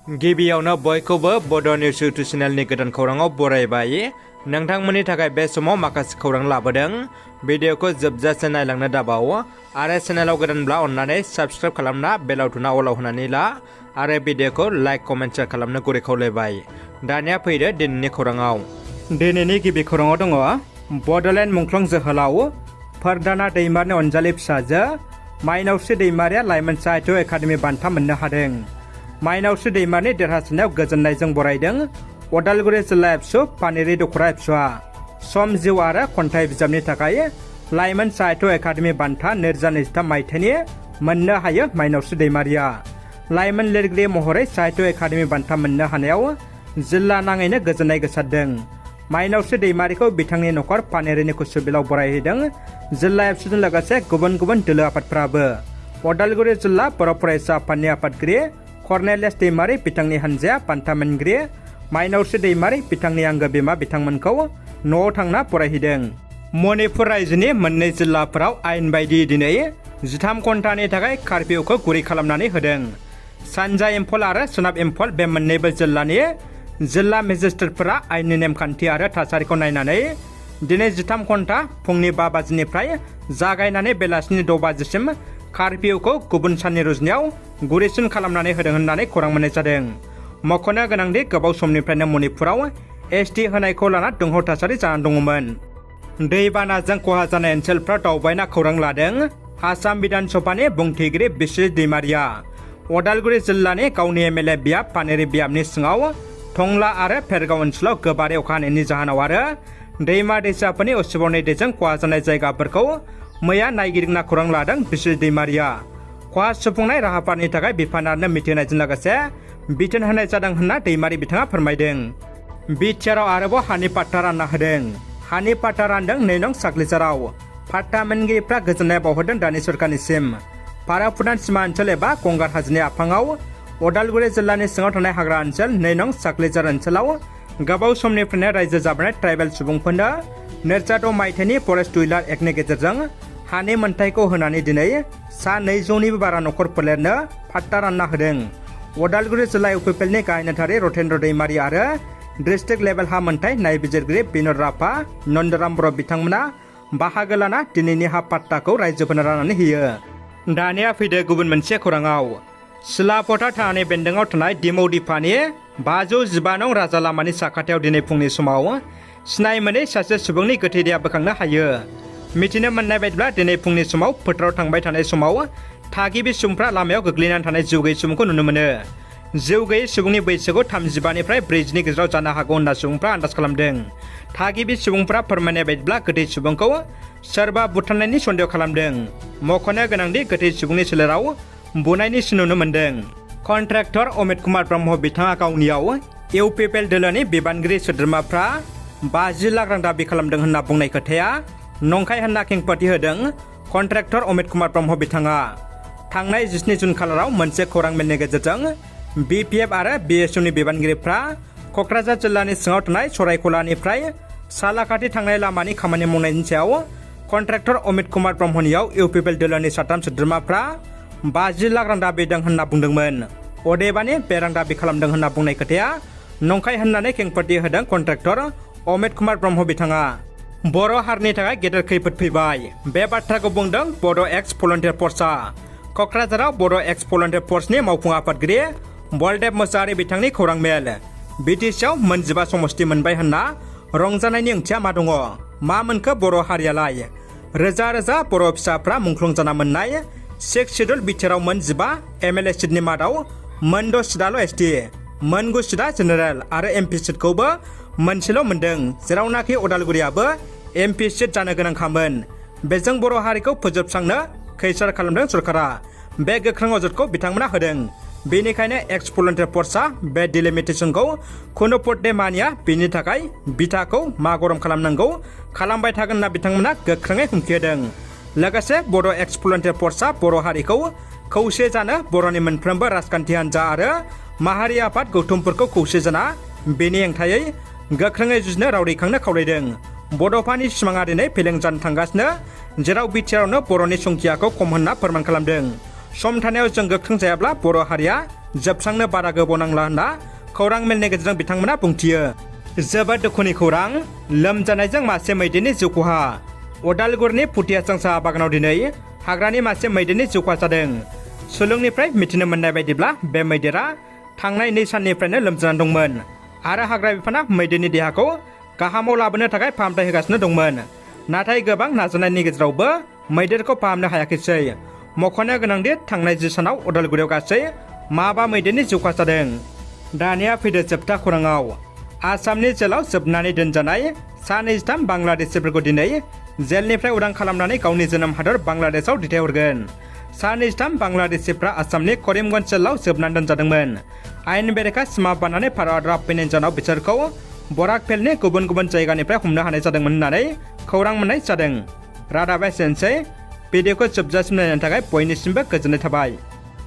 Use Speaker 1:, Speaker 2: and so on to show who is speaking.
Speaker 1: गिबियावनो बयखौबो बड' निउस इउटुब चेनेलनि गोदान खौराङाव बरायबाय। नोंथांमोननि थाखाय बे समाव माखासे खौरां लाबोदों। भिडिअखौ जोबजासे नायलांनो दाबाव आरो चेनेलाव गोदानब्ला अन्नानै साबस्क्राइब खालामना बेल आइकनआ अलाव होनानै ला आरो भिडिअखौ लाइक कमेन्ट शेयार खालामनो गुरै खावलायबाय। दानिया फैदो दिनैनि खौराङाव। दिनैनि गिबि खौराङाव दङ बड'लेण्ड मुंख्लं जोहोलाव फरदाना दैमारिनि अनजालि फिसाजो माइनावस्रि दैमारिया लाइमोन साहित्य एकाडेमि बान्था मोननो हादों। माइनावस्रि दैमारिनि देरहासारनायाव गोजोननायजों बरायदों उदालगुरि जिल्ला एबसु पानेरि दख'रा एबसुआ। सम जिउ आरो खन्थाइ बिजाबनि थाखाय लाइमोन साहित्य एकाडेमि बान्था 2023 मायथाइनि मोननो हायो माइनावस्रि दैमारिया। लाइमोन लिरगिरि महरै साहित्य एकाडेमि बान्था मोननो हानायाव जिल्ला नाङैनो गोजोननाय गोसारदों। माइनावस्रि दैमारिखौ बिथांनि नखर पानेरिनि कुसुबिलाव बरायहैदों जिल्ला एबसुजों लोगोसे गुबुन गुबुन दोलो आफादफोराबो। उदालगुरि जिल्ला बर' फरायसा आफादनि आफादगिरि कर्नेलियास दैमारि बिथांनि हानजाया बान्था मोनगिरि माइनावस्रि दैमारि बिथांनि आंगो बिमा बिथांमोनखौ न'आव थांना बरायहैदों। मणिपुर रायजोनि मोननै जिल्लाफोराव आयेन बायदि दिनै 13 घन्टानि थाखाय कार्फिउखौ गुरै खालामनानै होदों। सानजा इम्फल आरो सोनाब इम्फल बे मोननैबो जिल्लानि जिल्ला मेजिस्ट्रेटफोरा आयेननि नेमखान्थि आरो थासारिखौ नायनानै दिनै 13 घन्टा फुंनि 5 बाजिनिफ्राय जागायनानै बेलासिनि 6 बाजिसिम कार्फिउखौ गुबुन साननि रुजुनायाव गुरैसिन खालामनानै होदों होननानै खौरां मोननाय जादों। मख'नो गोनांदि गोबाव समनिफ्रायनो मणिपुराव एसटि होनायखौ लाना दुंहाव थासारि जानानै दङमोन। दैबानाजों खहा जानाय ओनसोलफ्राव दावबायना खौरां लादों आसाम बिधान सभानि बुंथिगिरि बिश्वजित दैमारिया। उदालगुरि जिल्लानि गावनि एमएलए बियाब पानेरि बियाबनि सिङाव टंला आरो फेरगाव ओनसोलाव गोबारै अखा हानायनि जाहोनाव आरो दैमा दैसाफोरनि उसिफावनाय दैजों खहा जानाय जायगाफोरखौ मैया नायगिदिंना खौरां लादों बिश्वजित दैमारिया। खहा सुफुंनाय राहाफोरनि थाखाय बिफानानो मिथिहोनायजों लोगोसे बिथोन होनाय जादों होनना दैमारि बिथाङा फोरमायदों। बिटिआरआव आरोबाव हानि पाट्टा रानना होदों। हानि पाट्टा रानदों 2 नं साख्लिसाराव। पाट्टा मोनगिरिफ्रा गोजोननाय बावहरदों दानि सरकारनिसिम। भाराफुनान सिमा ओनसोल एबा गंगार हाजोनि आफाङाव उदालगुरि जिल्लानि सिङाव थानाय हाग्रा ओनसोल 2 नं साख्लिजार ओनसोलाव गोबाव समनिफ्रायनो रायजो जाबोनाय ट्राइबेल सुबुंफोरनो 2006 मायथाइनि फरेस्ट उइलार एक्टनि गेजेरजों हानि मोनथायखौ होनानै दिनै सा 200निबो बारा नखर फोलेरनो पाट्टा रानना होदों। उदालगुरि जिल्ला इउपिपिएलनि गाहाय नेतारि रतेन्द्र दैमारि आरो डिस्ट्रिक्ट लेभेल हा मोनथाय नायबिजिरगिरि बिन'द राभा नन्दराम बर' बिथांमोना बाहागो लाना दिनैनि हा पाट्टाखौ रायजोफोरनो राननानै होयो। दानिया फैदो गुबुन मोनसे खौराङाव। सिलापथा थानानै बेन्दोङाव थानाय दिमौ दिफानि 515 नं राजा लामानि साखाथियाव दिनै फुंनि समाव सिनाय मोनै सासे सुबुंनि गोथै देहा बोखांनो हायो। मिथिनो मोननाय बायदिब्ला दिनै फुंनि समाव फोथाराव थांबाय थानाय समाव थागिबि सुबुंफ्रा लामायाव गोग्लैनानै थानाय जिउ गैयै सुबुंखौ नुनो मोनो। जिउ गैयै सुबुंनि बैसोखौ 35निफ्राय 40नि गेजेराव जानो हागौ होनना सुबुंफ्रा आन्दाज खालामदों। थागिबि सुबुंफ्रा फोरमायनाय बायदिब्ला गोथै सुबुंखौ सोरबा बुथारनायनि सन्देह खालामदों। मख'नो गोनांदि गोथै सुबुंनि सोलेराव बुनायनि सिन नुनो मोनदों। कन्ट्रेक्टर अमित कुमार ब्रह्म बिथाङा गावनियाव इउपिपिएल दोलोनि बिबानगिरि सोद्रोमाफ्रा 50 लाख रां दाबि खालामदों होनना बुंनाय खोथाया नंखाय होनना खेंफोरथि होदों कन्ट्रेक्टर अमित कुमार ब्रह्म बिथाङा। थांनाय 17 जुन खालाराव मोनसे खौरां मेलनि गेजेरजों बिपिएफ आरो बिएसयुनि बिबानगिरिफ्रा क'क्राझार जिल्लानि सिङाव थानाय सरायखलानिफ्राय सालाकाथि थांनाय लामानि खामानि मावनायनि सायाव कन्ट्रेक्टर अमित कुमार ब्रह्मनियाव इउपिपिएल दोलोनि 3 सोद्रोमाफ्रा 50 लाख रां दाबिदों होनना बुंदोंमोन। अदेबानि बे रां दाबि खालामदों होनना बुंनाय खोथाया नंखाय होननानै खेंफोरथि होदों कन्ट्रेक्टर अमित कुमार ब्रह्म बिथाङा। बर' हारिनि थाखाय गेदेर खैफोद फैबाय बे बाथ्राखौ बुंदों बड' एक्स भलन्टियार फर्सआ। क'क्राझाराव बड' एक्स भलन्टियार फर्सनि मावफुं आफादगिरि बलदेब मोसाहारि बिथांनि खौरां मेल। बिटिसिआव 15 समस्ति मोनबाय होनना रंजानायनि ओंथिया मा दङ? मा मोनखो बर' हारियालाय? रोजा रोजा बर' फिसाफ्रा मुंख्लं जाना मोननाय 6 सिडुल बिटिआरआव 15 एमएलए सिटनि मादाव 6 सिटआल' एसटि, 9 सिटआ जेनेरेल आरो एमपि सिटखौबो मोनसेल' मोनदों, जेरावनाखि उदालगुरियाबो एमपि सिट जानो गोनांखामोन। बेजों बर' हारिखौ फोजोबस्रांनो खैसार खालामदों सरकारा। बे गोख्रों अजदखौ बिथांमोना होदों। बेनिखायनो एक्स भलन्टियार फर्सआ बे डिलिमिटेसनखौ खुनु पदे मानिया, बेनि थाखाय बिथाखौ मा गरम खालामनांगौ खालामबाय थागोन होनना बिथांमोना गोख्रोङै हुमखि होदों। लोगोसे बड' एक्स भलन्टियार फर्सआ बर' हारिखौ खौसे जानो बर'नि मोनफ्रोमबो राजखान्थि हान्जा आरो माहारि आफाद गौथुमफोरखौ खौसे जाना बेनि हेंथायै गोख्रोङै जुजिनो राव दैखांनो खावलायदों। बड'फानि सिमाङा दिनै फेलें जानो थांगासिनो, जेराव बिटिआरआवनो बर'नि संखियाखौ खम होनना फोरमान खालामदों। सम थानायाव जों गोख्रों जायाब्ला बर' हारिया जोबस्रांनो बारा गोबाव नांला होनना खौरां मेलनि गेजेरजों बिथांमोना बुंथियो। जोबोद दुखुनि खौरां, लोमजानायजों मासे मैदेरनि जिउ खहा। उदालगुरिनि फुथियासां साहा बागानाव दिनै हाग्रानि मासे मैदेरनि जिउ खहा जादों। सुलुंनिफ्राय मिथिनो मोननाय बायदिब्ला बे मैदेरा थांनाय 2 साननिफ्रायनो लोमजानानै दंमोन आरो हाग्रा बिफाना मैदेरनि देहाखौ गाहामाव लाबोनो थाखाय फाहामथाय होगासिनो दंमोन। नाथाय गोबां नाजानायनि गेजेरावबो मैदेरखौ फाहामनो हायाखैसै। मख'नो गोनांदि थांनाय 10 सानाव उदालगुरियाव गासै माबा मैदेरनि जिउ खहा जादों। दानिया फैदो जोबथा खौराङाव। आसामनि जेलाव जोबनानै दोनजानाय सा 23 बांलादेशिफोरखौ दिनै जेलनिफ्राय उदां खालामनानै गावनि जोनोम हादर बांलादेशआव दैथायहरगोन। सा 23 बांलादेशिफ्रा आसामनि करिमगन्ज जेलाव जोबनानै दोनजादोंमोन। आयेन बेरेखा सिमा बारनानै भारत हादराव फैनायनि जाहोनाव बिसोरखौ बराक फेलनि गुबुन गुबुन जायगानिफ्राय हमनो हानाय जादोंमोन होननानै खौरां मोननाय जादों। रादाबा एसेनोसै। भिडिअखौ जोबजासिम नायनायनि थाखाय बयनिसिमबो गोजोननाय थाबाय।